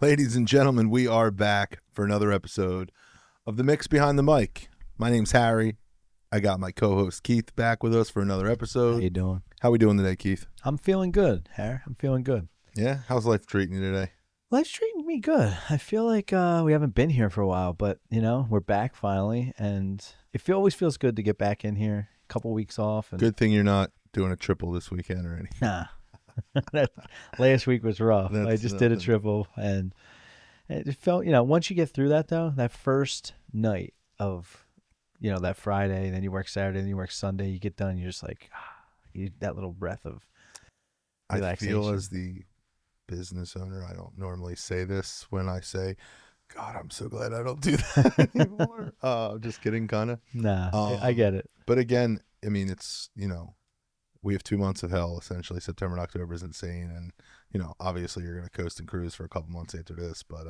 Ladies and gentlemen, we are back for another episode of The Mix Behind the Mic. My name's Harry. I got my co-host Keith back with us for another How episode. you doing? How we doing today, Keith? I'm feeling good, Harry. I'm feeling good. Yeah? How's life treating you today? Life's treating me good. I feel like we haven't been here for a while, but, we're back finally, and it always feels good to get back in here. A couple weeks off. And Good thing you're not doing a triple this weekend or anything. Nah. Last week was rough. I That's just did a nothing. triple, and it felt, once you get through that, though, that first night of, that Friday, then you work Saturday, then you work Sunday, you get done, you're just like, that little breath of I relaxation. feel as the business owner, I don't normally say this when I say, God, I'm so glad I don't do that anymore. I'm just kidding, kind of. Nah, I get it. But again, I mean, it's, we have 2 months of hell, essentially. September and October is insane. And, obviously you're going to coast and cruise for a couple months after this. But,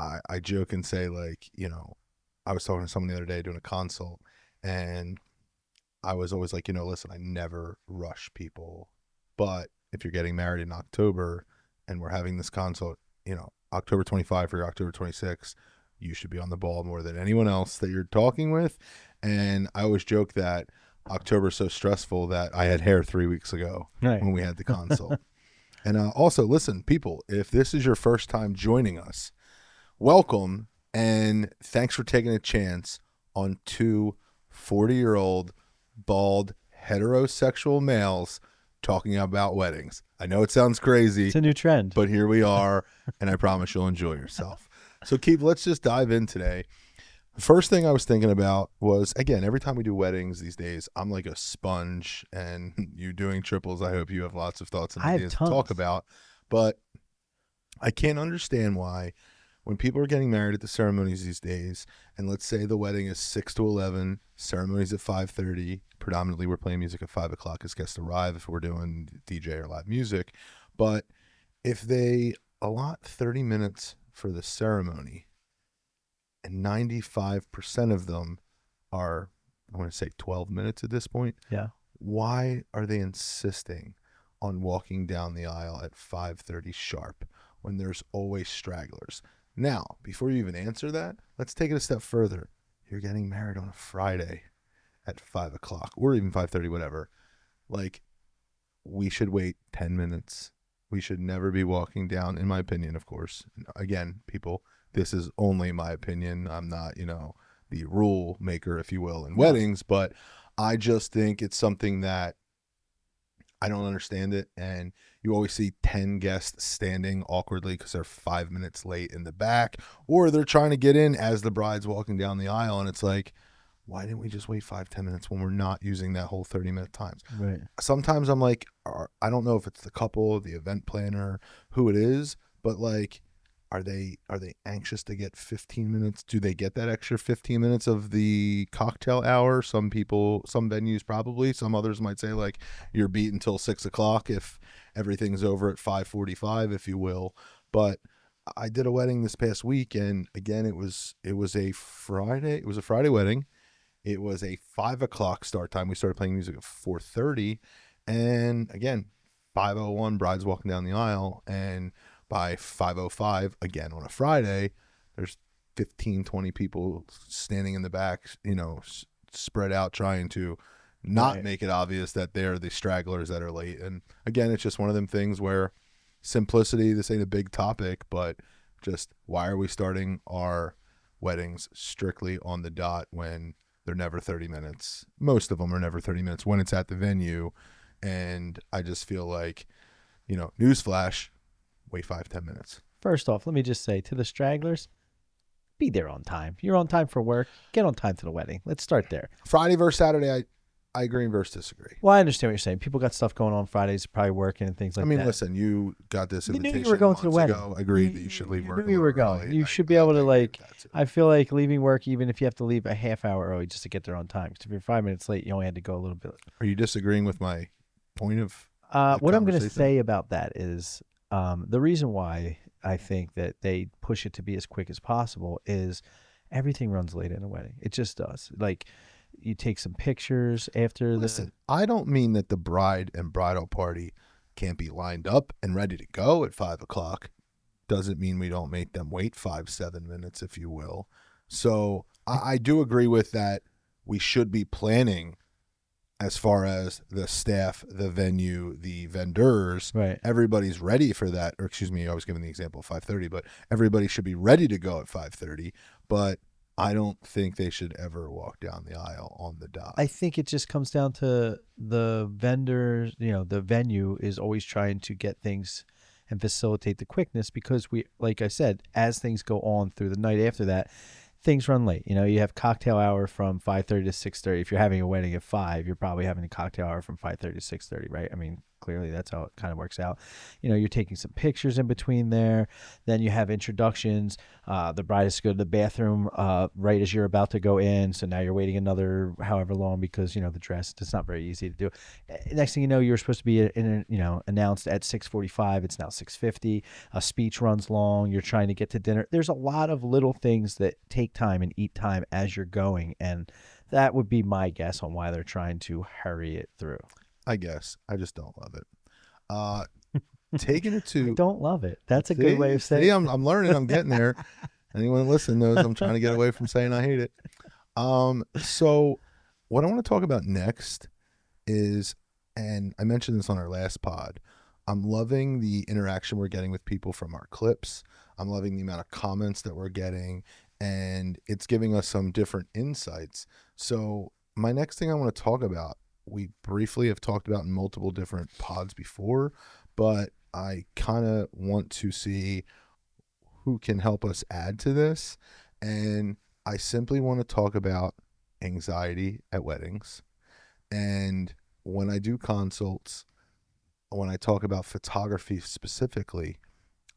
I joke and say, like, I was talking to someone the other day doing a consult, and I was always like, listen, I never rush people. But if you're getting married in October and we're having this consult, October 25 for your October 26, you should be on the ball more than anyone else that you're talking with. And I always joke that October is so stressful that I had hair 3 weeks ago Right. when we had the consult. And also, listen, people, if this is your first time joining us, welcome, and thanks for taking a chance on two 40-year-old, bald, heterosexual males talking about weddings. I know it sounds crazy, It's a new trend. but here we are, and I promise you'll enjoy yourself. So, Keith, let's just dive in today. The first thing I was thinking about was, again, every time we do weddings these days, I'm like a sponge, and you doing triples, I hope you have lots of thoughts and I have ideas to tons. talk about. But I can't understand why when people are getting married at the ceremonies these days, and let's say the wedding is 6 to 11, ceremonies at 5:30, predominantly we're playing music at 5 o'clock as guests arrive if we're doing DJ or live music. But if they allot 30 minutes for the ceremony, and 95% of them are, I want to say 12 minutes at this point, Yeah. why are they insisting on walking down the aisle at 5:30 sharp when there's always stragglers? Now, before you even answer that, let's take it a step further. You're getting married on a Friday at 5 o'clock or even 5:30, whatever. Like, we should wait 10 minutes. We should never be walking down, in my opinion, of course. Again, people, this is only my opinion. I'm not, the rule maker, if you will, in weddings, but I just think it's something that I don't understand it. And you always see 10 guests standing awkwardly because they're 5 minutes late in the back, or they're trying to get in as the bride's walking down the aisle. And it's like, why didn't we just wait 5-10 minutes when we're not using that whole 30-minute time? Right. Sometimes I'm like, I don't know if it's the couple, the event planner, who it is, but like, are they anxious to get 15 minutes? Do they get that extra 15 minutes of the cocktail hour? Some people, some venues probably. Some others might say like you're beat until 6 o'clock if everything's over at 5:45, if you will. But I did a wedding this past week, and again, it was a Friday. It was a Friday wedding. It was a 5 o'clock start time. We started playing music at 4:30, and again, 5:01, bride's walking down the aisle, and by 5:05, again on a Friday, there's 15, 20 people standing in the back, spread out, trying to not Right. make it obvious that they're the stragglers that are late. And again, it's just one of them things where simplicity, this ain't a big topic, but just why are we starting our weddings strictly on the dot when they're never 30 minutes? Most of them are never 30 minutes when it's at the venue. And I just feel like, newsflash, wait 5-10 minutes. First off, let me just say to the stragglers, be there on time. You're on time for work. Get on time to the wedding. Let's start there. Friday versus Saturday, I agree versus disagree. Well, I understand what you're saying. People got stuff going on Fridays, probably working and things like that. Listen, you got this You knew invitation you were going to the months wedding. ago. I agree that you should leave work. You knew you were going. You should be able to, like, I feel like leaving work, even if you have to leave a half hour early just to get there on time. Because if you're 5 minutes late, you only had to go a little bit. Are you disagreeing with my point of What I'm going to conversation? say about that is the reason why I think that they push it to be as quick as possible is everything runs late in a wedding. It just does. Like, you take some pictures after Listen, I don't mean that the bride and bridal party can't be lined up and ready to go at 5 o'clock. doesn't mean we don't make them wait 5-7 minutes, if you will. So I do agree with that. We should be planning as far as the staff, the venue, the vendors. Right. Everybody's ready for that. Or excuse me, I was giving the example of 5:30, but everybody should be ready to go at 5:30. But I don't think they should ever walk down the aisle on the dot. I think it just comes down to the vendors, the venue is always trying to get things and facilitate the quickness, because like I said, as things go on through the night after that, things run late. You have cocktail hour from 5:30 to 6:30. If you're having a wedding at 5, you're probably having a cocktail hour from 5:30 to 6:30, right? I mean, clearly that's how it kind of works out. You're taking some pictures in between there. Then you have introductions. The bride has to go to the bathroom right as you're about to go in. So now you're waiting another however long because, the dress, it's not very easy to do. Next thing you know, you're supposed to be announced at 6:45. It's now 6:50. A speech runs long. You're trying to get to dinner. There's a lot of little things that take time and eat time as you're going. And that would be my guess on why they're trying to hurry it through. I guess. I just don't love it. Taking it to... I don't love it. That's a good way of saying it. I'm learning. I'm getting there. Anyone listening knows I'm trying to get away from saying I hate it. So what I want to talk about next is, and I mentioned this on our last pod, I'm loving the interaction we're getting with people from our clips. I'm loving the amount of comments that we're getting, and it's giving us some different insights. So my next thing I want to talk about, we briefly have talked about in multiple different pods before, but I kind of want to see who can help us add to this. And I simply want to talk about anxiety at weddings. And when I do consults, when I talk about photography specifically,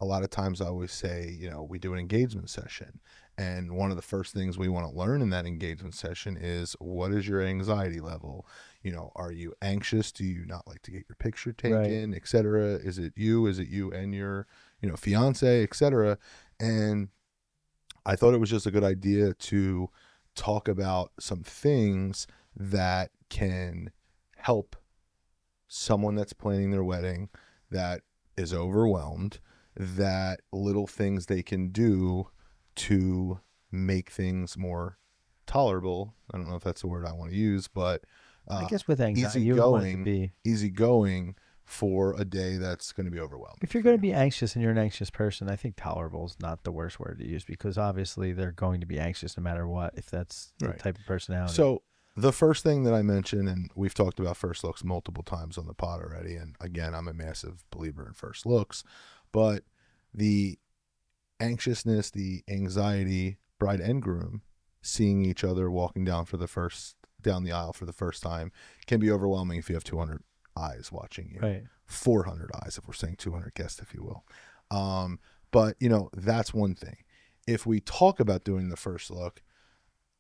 a lot of times I always say, we do an engagement session. And one of the first things we want to learn in that engagement session is, what is your anxiety level? Are you anxious? Do you not like to get your picture taken, et cetera? Is it you and your, fiance, et cetera? And I thought it was just a good idea to talk about some things that can help someone that's planning their wedding that is overwhelmed, that little things they can do to make things more tolerable. I don't know if that's the word I want to use, but I guess with anxiety, you want it to be easygoing for a day that's going to be overwhelming. If you're going to be anxious and you're an anxious person, I think tolerable is not the worst word to use, because obviously they're going to be anxious no matter what, if that's the type of personality. So the first thing that I mentioned, and we've talked about first looks multiple times on the pod already, and again, I'm a massive believer in first looks, but the anxiousness, the anxiety, bride and groom seeing each other walking down the aisle for the first time can be overwhelming if you have 200 eyes watching you. Right. 400 eyes, if we're saying 200 guests, if you will. But that's one thing. If we talk about doing the first look,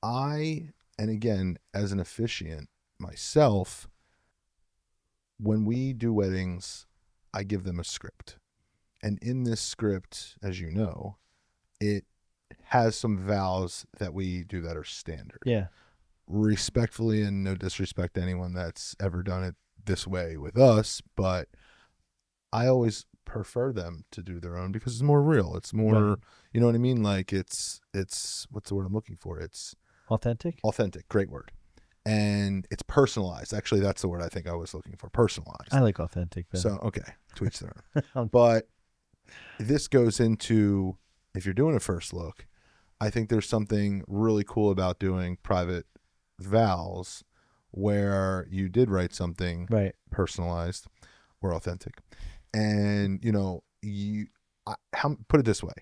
and again, as an officiant myself, when we do weddings, I give them a script. And in this script, as you know, it has some vows that we do that are standard. Yeah. Respectfully, and no disrespect to anyone that's ever done it this way with us, but I always prefer them to do their own because it's more real. It's more, you know what I mean? Like it's what's the word I'm looking for? It's authentic. Great word. And it's personalized. Actually, that's the word I think I was looking for. Personalized. I like authentic better. So, okay. To each their own. But this goes into, if you're doing a first look, I think there's something really cool about doing private vows where you did write something personalized or authentic. And, put it this way.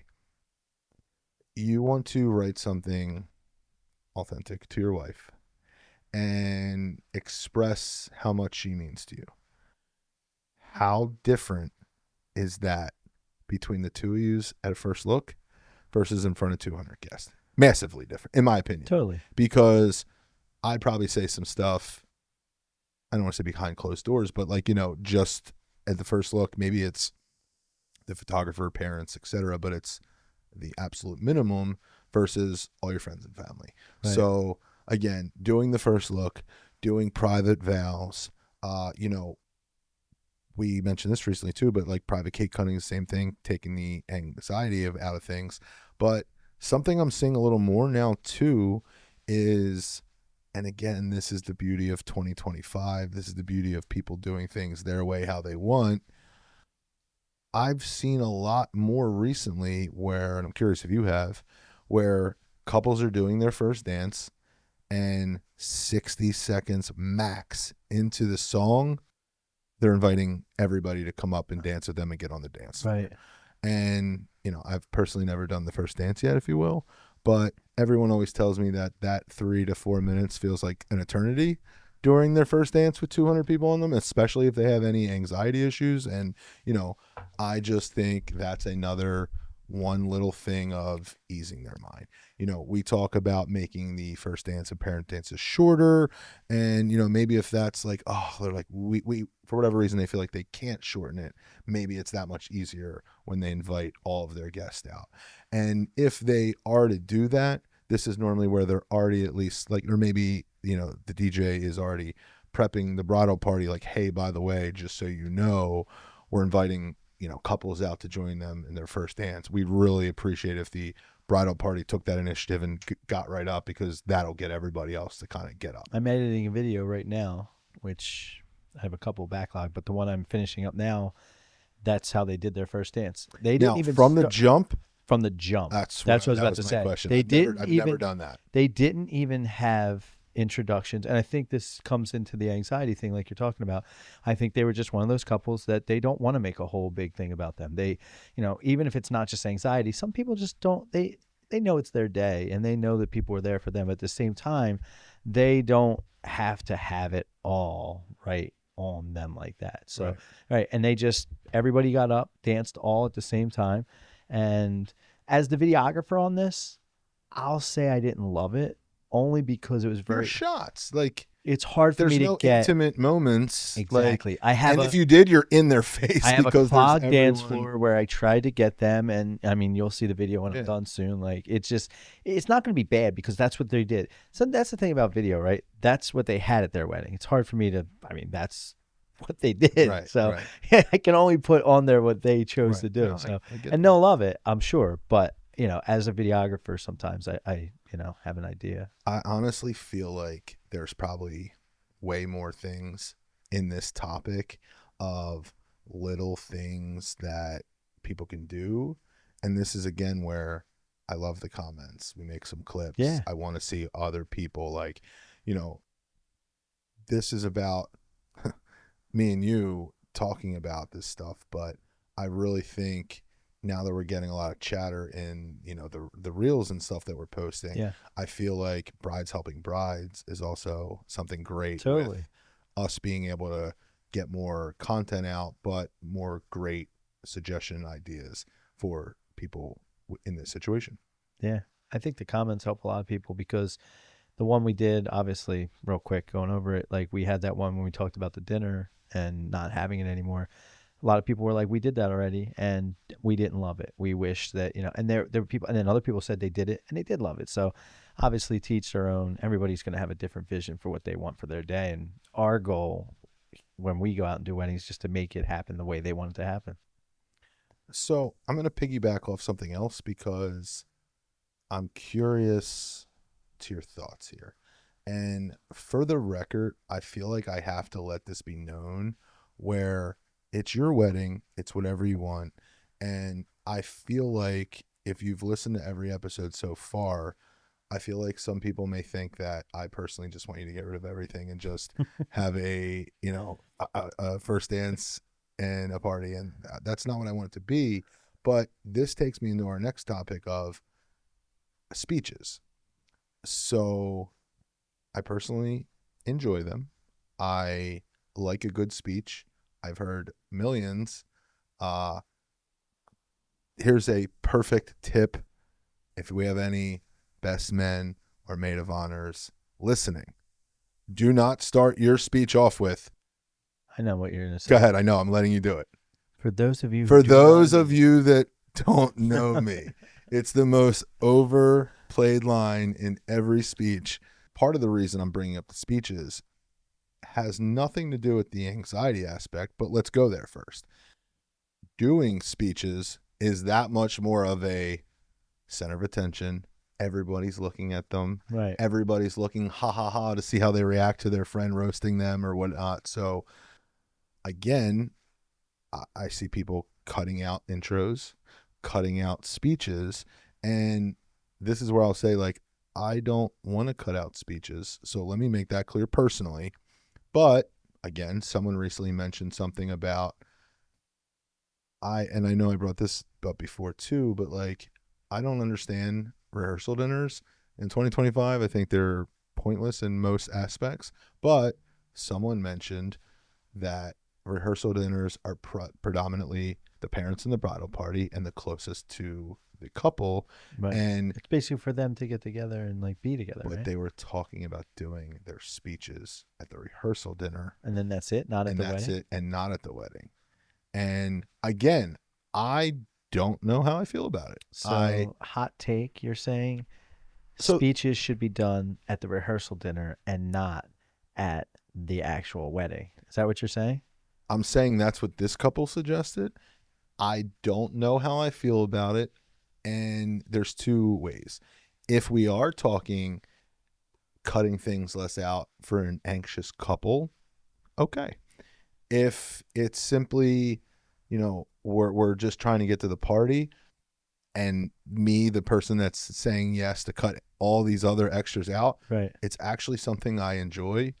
You want to write something authentic to your wife and express how much she means to you. How different is that between the two of you at a first look versus in front of 200 guests? Massively different, in my opinion. Totally. Because I'd probably say some stuff, I don't want to say behind closed doors, but just at the first look, maybe it's the photographer, parents, etc., but it's the absolute minimum versus all your friends and family. Right. So again, doing the first look, doing private vows, we mentioned this recently too, but like private cake cutting is the same thing, taking the anxiety out of things. But something I'm seeing a little more now too is, and again, this is the beauty of 2025. This is the beauty of people doing things their way, how they want. I've seen a lot more recently where, and I'm curious if you have, where couples are doing their first dance and 60 seconds max into the song, they're inviting everybody to come up and dance with them and get on the dance floor. Right. And, you know, I've personally never done the first dance yet, if you will, but everyone always tells me that 3 to 4 minutes feels like an eternity during their first dance with 200 people on them, especially if they have any anxiety issues. And, you know, I just think that's another one little thing of easing their mind. You know, we talk about making the first dance and parent dances shorter, and, you know, maybe if that's like, oh, they're like, we for whatever reason they feel like they can't shorten it, maybe it's that much easier when they invite all of their guests out. And if they are to do that, this is normally where they're already at least like, or maybe, you know, the DJ is already prepping the bridal party, like, hey, by the way, just so you know, we're inviting, you know, couples out to join them in their first dance. We'd really appreciate if the bridal party took that initiative and got right up, because that'll get everybody else to kind of get up. I'm editing a video right now, which I have a couple backlog, but the one I'm finishing up now, that's how they did their first dance. They didn't Now, even from the jump. From the jump. That's what I was that about was to my say. question. I've never done that. They didn't even have introductions, and I think this comes into the anxiety thing like you're talking about. I think they were just one of those couples that they don't want to make a whole big thing about them. They, you know, even if it's not just anxiety, some people just don't, they know it's their day and they know that people are there for them. At the same time, they don't have to have it all right on them like that. So right. And they just, everybody got up, danced all at the same time. And as the videographer on this, I'll say I didn't love it, only because it was very shots. Like, it's hard for me to get intimate moments. Exactly. Like, if you did, you're in their face. I have because a clogged dance floor where I tried to get them, and I mean, you'll see the video when I'm done soon. Like, it's not going to be bad because that's what they did. So that's the thing about video, right? That's what they had at their wedding. It's hard for me to, I mean, that's what they did. Right, so right. I can only put on there what they chose to do. No, so and they'll love it, I'm sure. But, you know, as a videographer, sometimes I you know, have an idea. I honestly feel like there's probably way more things in this topic of little things that people can do. And this is again where I love the comments. We make some clips. Yeah. I want to see other people, like, you know, this is about me and you talking about this stuff, but I really think now that we're getting a lot of chatter in, you know, the reels and stuff that we're posting, I feel like Brides Helping Brides is also something great. Totally. With us being able to get more content out, but more great suggestion ideas for people in this situation. Yeah. I think the comments help a lot of people, because the one we did, obviously, real quick, going over it, like we had that one when we talked about the dinner and not having it anymore. A lot of people were like, we did that already and we didn't love it. We wish that, you know, and there were people, and then other people said they did it and they did love it. So obviously, to each their own. Everybody's going to have a different vision for what they want for their day. And our goal when we go out and do weddings is just to make it happen the way they want it to happen. So I'm going to piggyback off something else because I'm curious to your thoughts here. And for the record, I feel like I have to let this be known, where it's your wedding, it's whatever you want. And I feel like if you've listened to every episode so far, I feel like some people may think that I personally just want you to get rid of everything and just have a first dance and a party. And that's not what I want it to be. But this takes me into our next topic of speeches. So I personally enjoy them. I like a good speech. I've heard millions. Here's a perfect tip. If we have any best men or maid of honors listening, do not start your speech off with, I know what you're going to say. Go ahead. I know. I'm letting you do it. For those of you that don't know me, it's the most overplayed line in every speech. Part of the reason I'm bringing up the speeches has nothing to do with the anxiety aspect, but let's go there first. Doing speeches is that much more of a center of attention. Everybody's looking at them. Right. Everybody's looking ha ha ha to see how they react to their friend roasting them or whatnot. So again, I see people cutting out intros, cutting out speeches, and this is where I'll say, like, I don't want to cut out speeches. So let me make that clear personally. But again, someone recently mentioned something about and I know I brought this up before too, but like, I don't understand rehearsal dinners in 2025. I think they're pointless in most aspects, but someone mentioned that rehearsal dinners are predominantly the parents and the bridal party and the closest to the couple. Right. And It's basically for them to get together and like be together, but right? they were talking about doing their speeches at the rehearsal dinner, And then that's it, not at and the that's wedding. it, and not at the wedding. And again, I don't know how I feel about it. So hot take, you're saying speeches should be done at the rehearsal dinner and not at the actual wedding. Is that what you're saying? I'm saying that's what this couple suggested. I don't know how I feel about it. And there's two ways. If we are talking cutting things less out for an anxious couple, okay. If it's simply, we're just trying to get to the party, and me, the person that's saying yes to cut all these other extras out, Right. it's actually something I enjoy.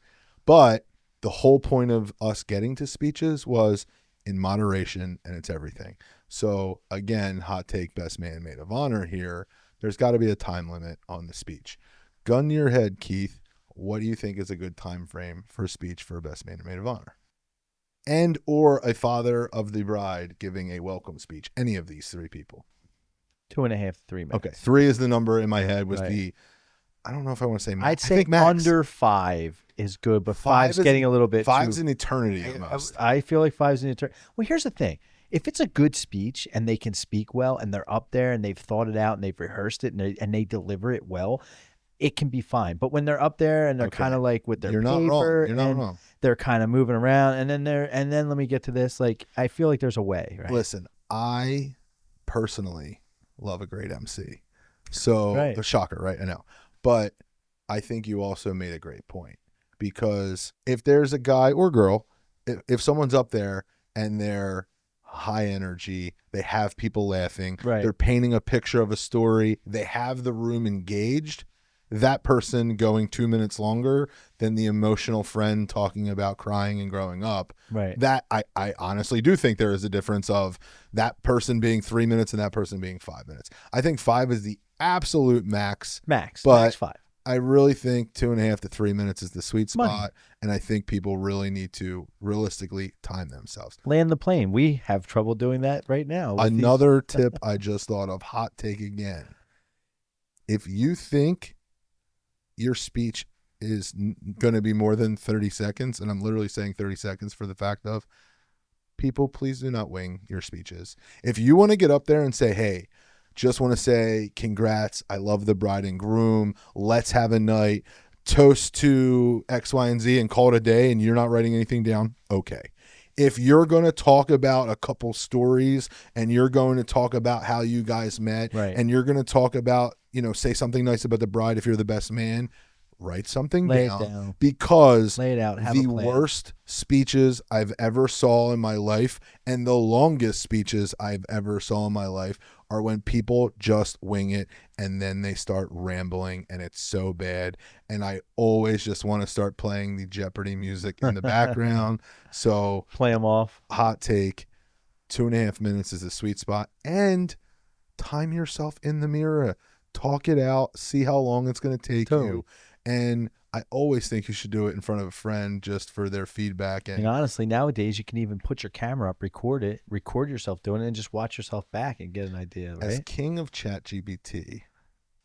But the whole point of us getting to speeches was in moderation, and it's everything. So again, hot take, best man, maid of honor here. There's got to be a time limit on the speech. Gun to your head, Keith. What do you think is a good time frame for a speech for a best man and maid of honor? And or a father of the bride giving a welcome speech. Any of these three people. 2.5 to 3 minutes. Okay, 3 is the number in my head. Was Right. I don't know if I want to say max. I'd say I think max. under 5 is good, but 5 5's is- getting a little bit 5's too. an eternity almost. I feel like 5's an eternity. Well, here's the thing. If it's a good speech and they can speak well and they're up there and they've thought it out and they've rehearsed it and they deliver it well, it can be fine. But when they're up there and they're Okay. kind of like with their You're not paper wrong. You're not and wrong. they're kind of moving around and then let me get to this. Like, I feel like there's a way, right? Listen, I personally love a great MC. So Right. the shocker, right? I know. But I think you also made a great point, because if there's a guy or girl, if someone's up there and they're high energy, they have people laughing, Right. they're painting a picture of a story, they have the room engaged, that person going 2 minutes longer than the emotional friend talking about crying and growing up, Right. that I honestly do think there is a difference of that person being 3 minutes and that person being 5 minutes. I think 5 is the absolute max. Max But 5. I really think 2.5 to 3 minutes is the sweet spot. Money. And I think people really need to realistically time themselves. Land the plane. We have trouble doing that right now. with these- Another tip I just thought of, hot take again. If you think your speech is going to be more than 30 seconds, and I'm literally saying 30 seconds for the fact of, people, please do not wing your speeches. If you want to get up there and say, hey, just want to say congrats, I love the bride and groom, let's have a night, toast to X, Y, and Z, and call it a day, and you're not writing anything down, okay. If you're going to talk about a couple stories and you're going to talk about how you guys met, Right. and you're going to talk about, say something nice about the bride if you're the best man, write something Lay it down, down. because Lay it out. Have the a plan. worst speeches I've ever saw in my life and the longest speeches I've ever saw in my life are when people just wing it and then they start rambling, and it's so bad. And I always just want to start playing the Jeopardy music in the background. So Play them off. hot take, 2.5 minutes is a sweet spot, and time yourself in the mirror, talk it out, see how long it's going to take Totally. you. And I always think you should do it in front of a friend just for their feedback. And And honestly, nowadays you can even put your camera up, record yourself doing it, and just watch yourself back and get an idea, right? as king of ChatGPT,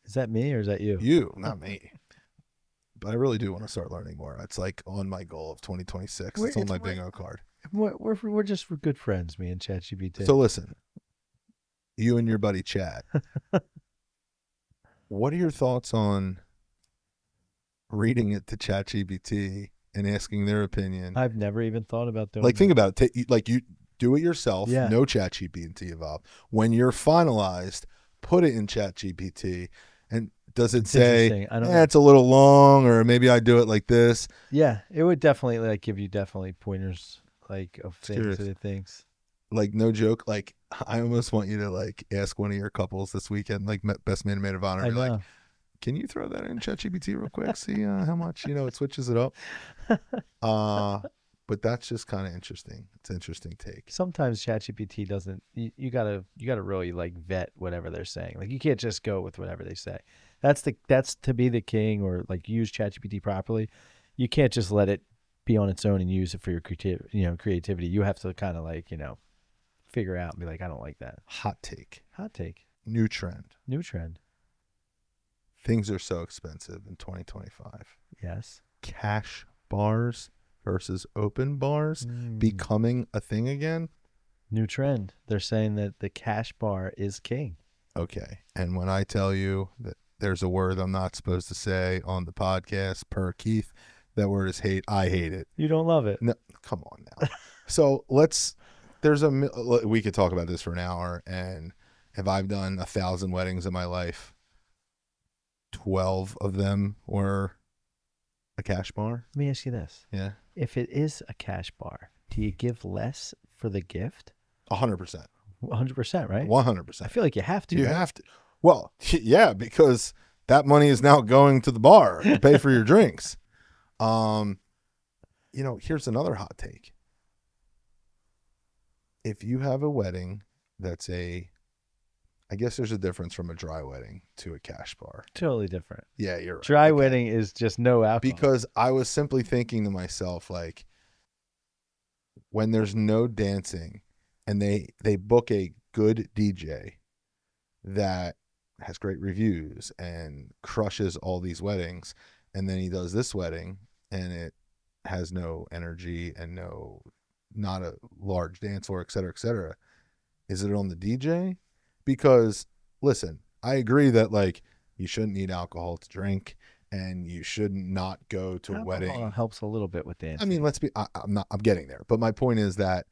Is that me or is that you? you, not me, but I really do want to start learning more. It's like on my goal of 2026. It's on my bingo card. We're just good friends, me and ChatGPT. So listen, you and your buddy Chat, what are your thoughts on reading it to ChatGPT and asking their opinion. I've never even thought about doing Like, think that. about it. Like, you do it yourself. Yeah. No ChatGPT involved. When you're finalized, put it in ChatGPT. And does it It's say, interesting. I don't know. it's a little long, or maybe I do it like this? Yeah, it would definitely like give you definitely pointers like of things Curious. that it thinks. Like, no joke. Like, I almost want you to like ask one of your couples this weekend, like best man and maid of honor. I Be like, know. can you throw that in ChatGPT real quick? See how much, it switches it up. But that's just kind of interesting. It's an interesting take. Sometimes ChatGPT doesn't. You gotta really like vet whatever they're saying. Like you can't just go with whatever they say. That's to be the king or like use ChatGPT properly. You can't just let it be on its own and use it for your creativity. You have to kind of like figure out and be like, I don't like that. Hot take. Hot take. New trend. New trend. Things are so expensive in 2025. Yes. Cash bars versus open bars Mm. becoming a thing again. New trend. They're saying that the cash bar is king. Okay. And when I tell you that there's a word I'm not supposed to say on the podcast per Keith, that word is hate. I hate it. You don't love it. No, come on now. So we could talk about this for an hour. And if I've done 1,000 weddings in my life, 12 of them were a cash bar. Let me ask you this. Yeah. If it is a cash bar, do you give less for the gift? 100%. 100%, right? 100%. I feel like you have to. You right? have to. Well, yeah, because that money is now going to the bar to pay for your drinks. Here's another hot take. If you have a wedding that's I guess there's a difference from a dry wedding to a cash bar. Totally different. Yeah, you're right. Dry Okay. wedding is just no alcohol. Because I was simply thinking to myself, like, when there's no dancing and they book a good DJ that has great reviews and crushes all these weddings, and then he does this wedding and it has no energy and not a large dance floor, et cetera, is it on the DJ? Because listen, I agree that like you shouldn't need alcohol to drink and you shouldn't not go to a wedding. Alcohol helps a little bit with dancing. I mean, I'm getting there, but my point is that,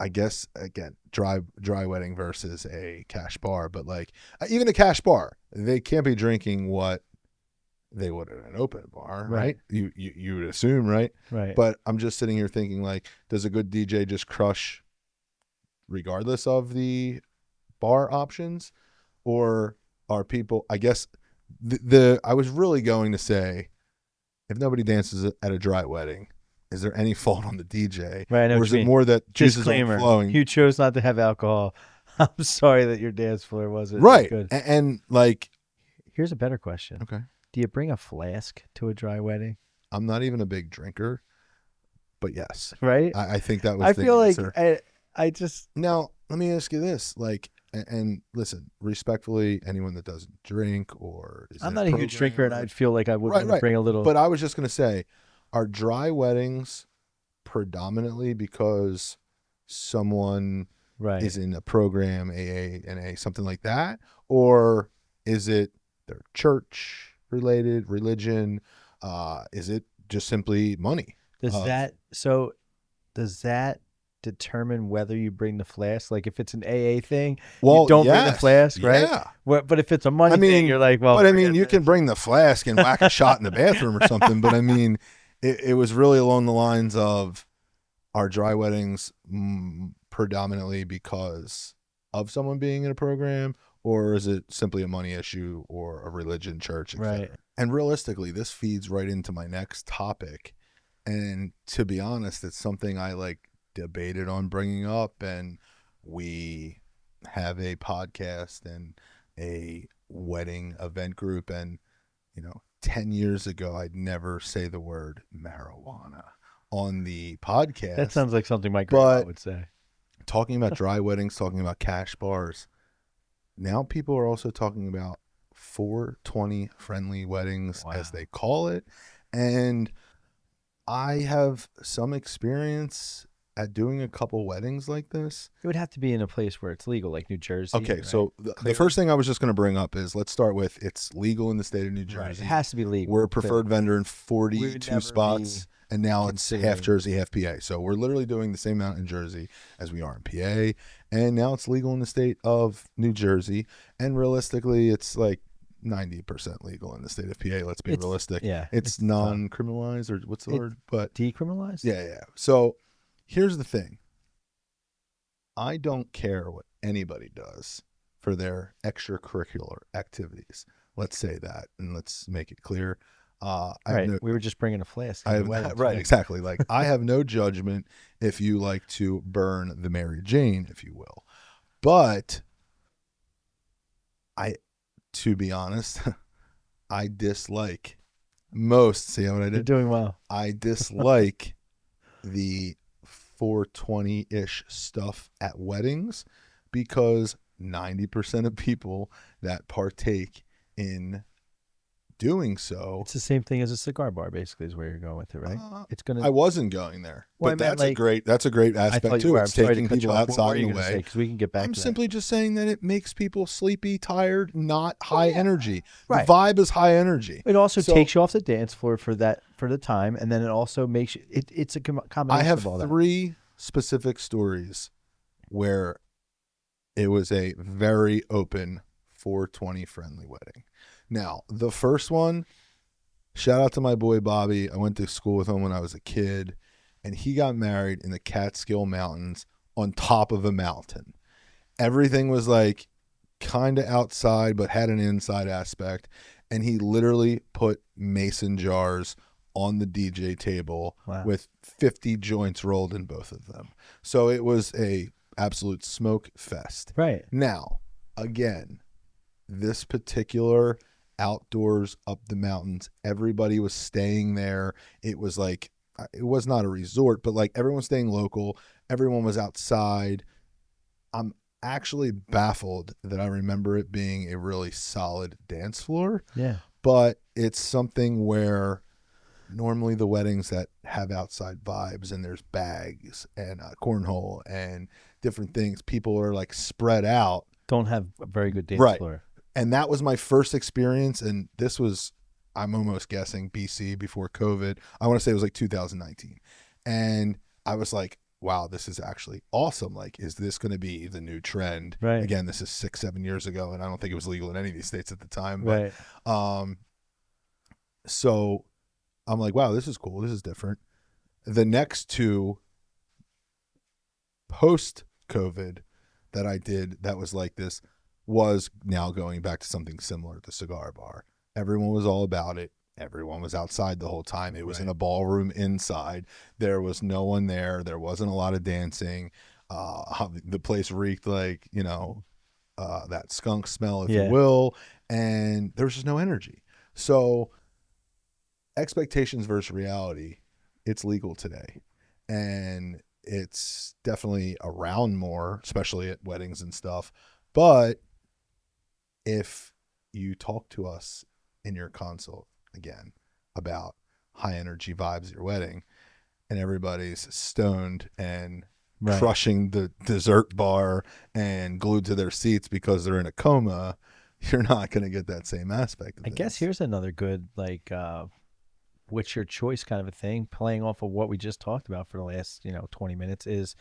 I guess again, dry wedding versus a cash bar, but like even a cash bar, they can't be drinking what they would at an open bar, right? You would assume, right? Right. But I'm just sitting here thinking, like, does a good DJ just crush regardless of the bar options, or are people? I guess I was really going to say, if nobody dances at a dry wedding, is there any fault on the DJ? Right, I know or what is you it mean. more that juices aren't Disclaimer: flowing? you chose not to have alcohol. I'm sorry that your dance floor wasn't Right. good. And like, Here's a better question: okay, do you bring a flask to a dry wedding? I'm not even a big drinker, but yes, Right. I think that was. I the feel like answer. I just Now, let me ask you this, like, and listen, respectfully, anyone that doesn't drink or is I'm in not a huge drinker, and program- I'd feel like I would Right, want to right. bring a little. But I was just going to say, are dry weddings predominantly because someone right. is in a program, AA, NA, something like that? Or is it their church related, religion? Is it just simply money? Does that determine whether you bring the flask? Like if it's an AA thing, Well, you don't bring the yes. flask, right? Yeah. But if it's a money I mean, thing, you're like, well. But I mean, forget you this. can bring the flask and whack a shot in the bathroom or something. But I mean, it was really along the lines of, are dry weddings predominantly because of someone being in a program, or is it simply a money issue or a religion, church, etc.? Right. And realistically, this feeds right into my next topic. And to be honest, it's something I like debated on bringing up, and we have a podcast and a wedding event group, and 10 years ago I'd never say the word marijuana on the podcast. That sounds like something my grandma would say. Talking about dry weddings, talking about cash bars, now people are also talking about 420 friendly weddings, Wow. as they call it. And I have some experience at doing a couple weddings like this. It would have to be in a place where it's legal, like New Jersey. Okay, right? so the Clearly. first thing I was just going to bring up is, let's start with, it's legal in the state of New Right. Jersey. It has to be legal. We're a clearly. preferred vendor in We 42 would never spots, and now it's half considering- Jersey, half PA. So we're literally doing the same amount in Jersey as we are in PA, and now it's legal in the state of New Jersey. And realistically, it's like 90% legal in the state of PA. Let's be realistic. Yeah. It's non-criminalized, or what's the word? But decriminalized? yeah. So here's the thing. I don't care what anybody does for their extracurricular activities. Let's say that, and let's make it clear. Right. We were just bringing a flask. I have, right, exactly. Like, I have no judgment if you like to burn the Mary Jane, if you will. But to be honest, I dislike most. See what I did? You're doing well. I dislike the 420-ish stuff at weddings, because 90% of people that partake in doing so, It's the same thing as a cigar bar, basically, is where you're going with it, right? It's gonna. I wasn't going there, Well, I but meant, that's a great I thought aspect you too. were. I'm It's sorry to taking cut you people off. What were outside you and gonna say? away. Because we can get back I'm to simply just saying that it makes people sleepy, tired, not high yeah. energy. Right. The vibe is high energy. that. It also So- takes you off the dance floor for the time, and then it also makes you. It's a combination I have of all that. 3 specific stories where it was a very open 420 friendly wedding. Now, the first one, shout out to my boy Bobby. I went to school with him when I was a kid, and he got married in the Catskill Mountains on top of a mountain. Everything was like kind of outside, but had an inside aspect. And he literally put mason jars on the DJ table Wow. with 50 joints rolled in both of them. So it was a absolute smoke fest. Right. Now, again, this particular outdoors up the mountains, everybody was staying there. It was like, it was not a resort, but like everyone was staying local. Everyone was outside. I'm actually baffled that I remember it being a really solid dance floor, Yeah. but it's something where normally the weddings that have outside vibes and there's bags and cornhole and different things, people are like spread out. Don't have a very good dance Right. floor. And that was my first experience. And this was, I'm almost guessing, BC, before COVID. I want to say it was like 2019. And I was like, wow, this is actually awesome. Like, is this going to be the new trend? Right. Again, this is 6-7 years ago, and I don't think it was legal in any of these states at the time. But, Right. so I'm like, wow, this is cool. This is different. The next 2 post COVID that I did that was like this was now going back to something similar to Cigar Bar. Everyone was all about it. Everyone was outside the whole time. It was in a ballroom inside. There was no one there. There wasn't a lot of dancing. The place reeked like, that skunk smell, if Yeah. you will. And there was just no energy. So expectations versus reality, it's legal today. And it's definitely around more, especially at weddings and stuff. But if you talk to us in your consult again about high energy vibes at your wedding, and everybody's stoned and Right. crushing the dessert bar and glued to their seats because they're in a coma, you're not going to get that same aspect of I guess things. here's another good, like, what's your choice kind of a thing, playing off of what we just talked about for the last, 20 minutes, is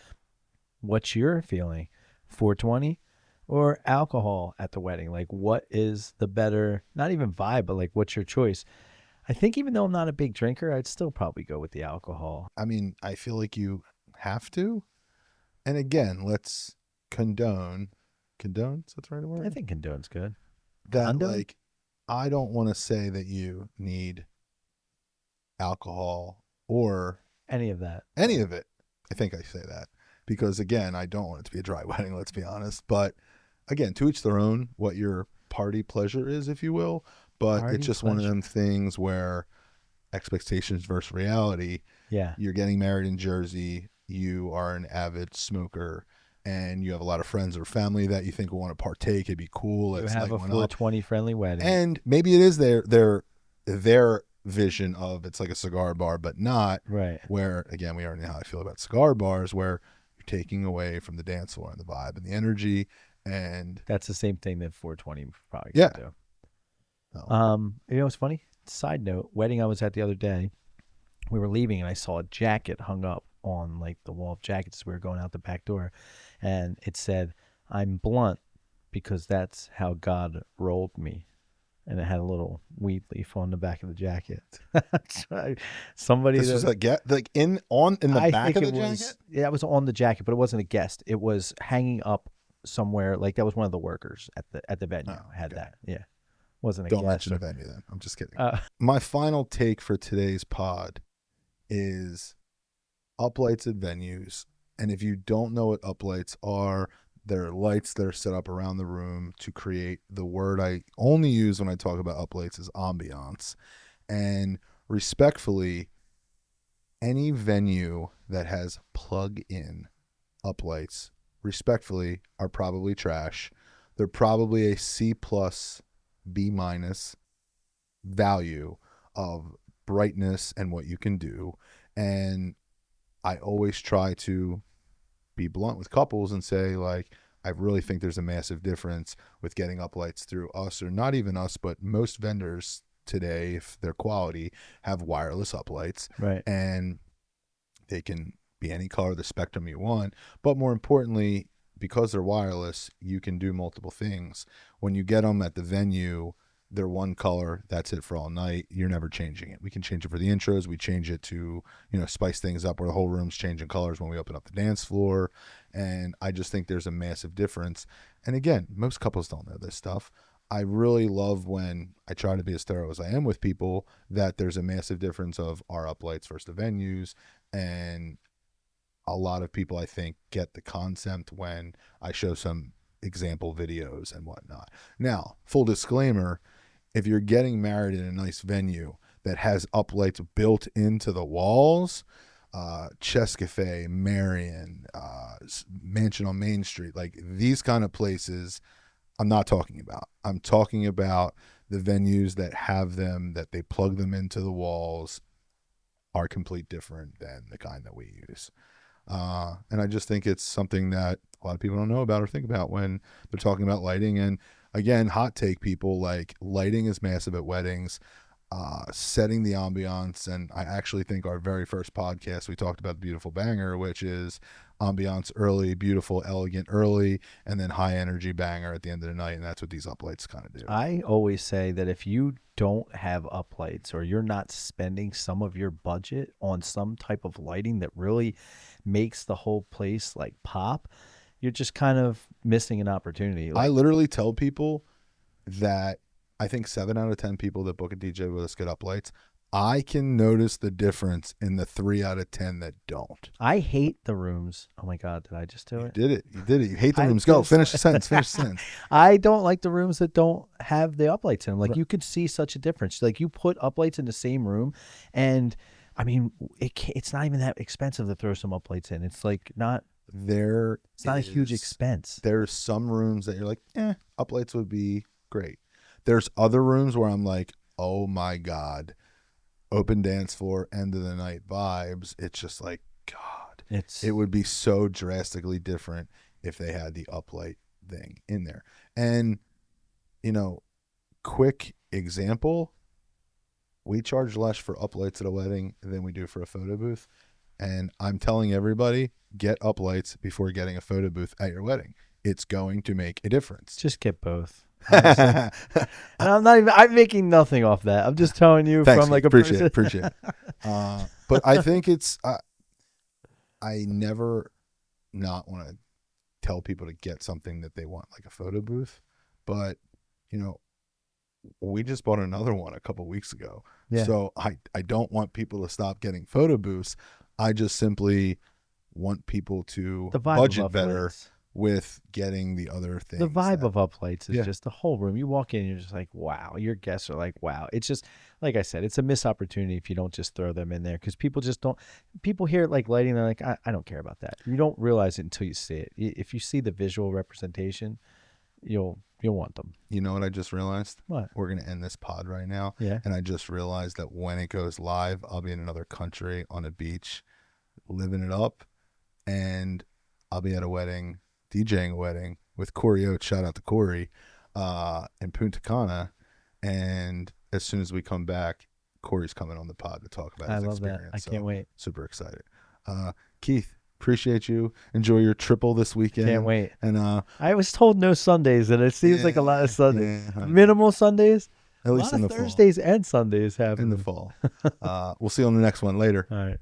what's your feeling, 420 or alcohol at the wedding? Like, what is the better, not even vibe, but like, what's your choice? I think even though I'm not a big drinker, I'd still probably go with the alcohol. I mean, I feel like you have to. And again, let's condone, is that the right word? I think condone's good. That, condone? like, I don't want to say that you need alcohol or Any of that. any of it. I think I say that because, again, I don't want it to be a dry wedding, let's be honest. But again, to each their own, what your party pleasure is, if you will. But Party it's just one of pleasure. them things where expectations versus reality. Yeah. You're getting married in Jersey. You are an avid smoker, and you have a lot of friends or family that you think will want to partake. It'd be cool. You Let's have light a one up. 420 friendly wedding. And maybe it is their vision of it's like a cigar bar, but not. Right. Where again, we already know how I feel about cigar bars, where you're taking away from the dance floor and the vibe and the energy, and That's the same thing that 420 probably yeah. gonna do. No. You know what's funny? Side note, wedding I was at the other day, we were leaving and I saw a jacket hung up on like the wall of jackets as we were going out the back door, and it said, "I'm blunt because that's how God rolled me." And it had a little weed leaf on the back of the jacket. Somebody This was like in the I back think of the it jacket. was, yeah, it was on the jacket, but it wasn't a guest. It was hanging up somewhere. Like that was one of the workers at the venue Oh, had okay. that. Yeah, wasn't a Don't guest. mention a venue then. I'm just kidding. Uh, My final take for today's pod is uplights at venues. And if you don't know what uplights are, they're lights that are set up around the room to create the word I only use when I talk about uplights is ambiance. And respectfully, any venue that has plug-in uplights, respectfully, are probably trash. They're probably a C plus, B minus value of brightness and what you can do. And I always try to be blunt with couples and say, like, I really think there's a massive difference with getting uplights through us, or not even us, but most vendors today, if they're quality, have wireless uplights. right. And they can be any color, the spectrum you want. But more importantly, because they're wireless, you can do multiple things. When you get them at the venue, they're one color. That's it for all night. You're never changing it. We can change it for the intros. We change it to, spice things up where the whole room's changing colors when we open up the dance floor. And I just think there's a massive difference. And again, most couples don't know this stuff. I really love when I try to be as thorough as I am with people that there's a massive difference of our uplights versus the venues. And a lot of people, I think, get the concept when I show some example videos and whatnot. Now, full disclaimer, if you're getting married in a nice venue that has uplights built into the walls, Chess Cafe, Marion, Mansion on Main Street, like these kind of places, I'm not talking about. I'm talking about the venues that have them, that they plug them into the walls, are complete different than the kind that we use. And I just think it's something that a lot of people don't know about or think about when they're talking about lighting. And again, hot take people, like lighting is massive at weddings, setting the ambiance. And I actually think our very first podcast, we talked about the beautiful banger, which is ambiance early, beautiful, elegant early, and then high energy banger at the end of the night. And that's what these uplights kind of do. I always say that if you don't have uplights or you're not spending some of your budget on some type of lighting that really makes the whole place like pop, you're just kind of missing an opportunity. I literally tell people that I think 7 out of 10 people that book a DJ with us get uplights. I can notice the difference in the 3 out of 10 that don't. I hate the rooms. Oh my God, did I just do it? You did it. You hate the rooms. Go, finish the sentence. I don't like the rooms that don't have the uplights in them. Like, you could see such a difference. Like, you put uplights in the same room, and I mean, it's not even that expensive to throw some uplights in. It's like not. It's not a huge expense. There's some rooms that you're like, uplights would be great. There's other rooms where I'm like, oh my God, open dance floor, end of the night vibes. It's just like, God, it would be so drastically different if they had the uplight thing in there. And, quick example, we charge less for uplights at a wedding than we do for a photo booth. And I'm telling everybody, get uplights before getting a photo booth at your wedding. It's going to make a difference. Just get both. And I'm making nothing off that. I'm just telling you. Thanks, from like a appreciate it. But I think it's, I never not want to tell people to get something that they want, like a photo booth. But, we just bought another one a couple weeks ago. Yeah. So I don't want people to stop getting photo booths. I just simply want people to budget better with getting the other things. The vibe of uplights is just the whole room. You walk in, you're just like, wow. Your guests are like, wow. It's just, like I said, it's a missed opportunity if you don't just throw them in there, because people just don't. People hear it like lighting, they're like, I don't care about that. You don't realize it until you see it. If you see the visual representation, you'll want them. You know what I just realized? What? We're going to end this pod right now. Yeah. And I just realized that when it goes live, I'll be in another country on a beach, living it up. And I'll be at a wedding, DJing a wedding with Corey Oates. Shout out to Corey in Punta Cana. And as soon as we come back, Corey's coming on the pod to talk about his experience. That. I can't wait. Super excited. Keith, appreciate you. Enjoy your triple this weekend. Can't wait. And I was told no Sundays, and it seems like a lot of Sundays. Yeah. Minimal Sundays. At least in the Thursdays and Sundays happen fall. In the fall. We'll see you on the next one later. All right.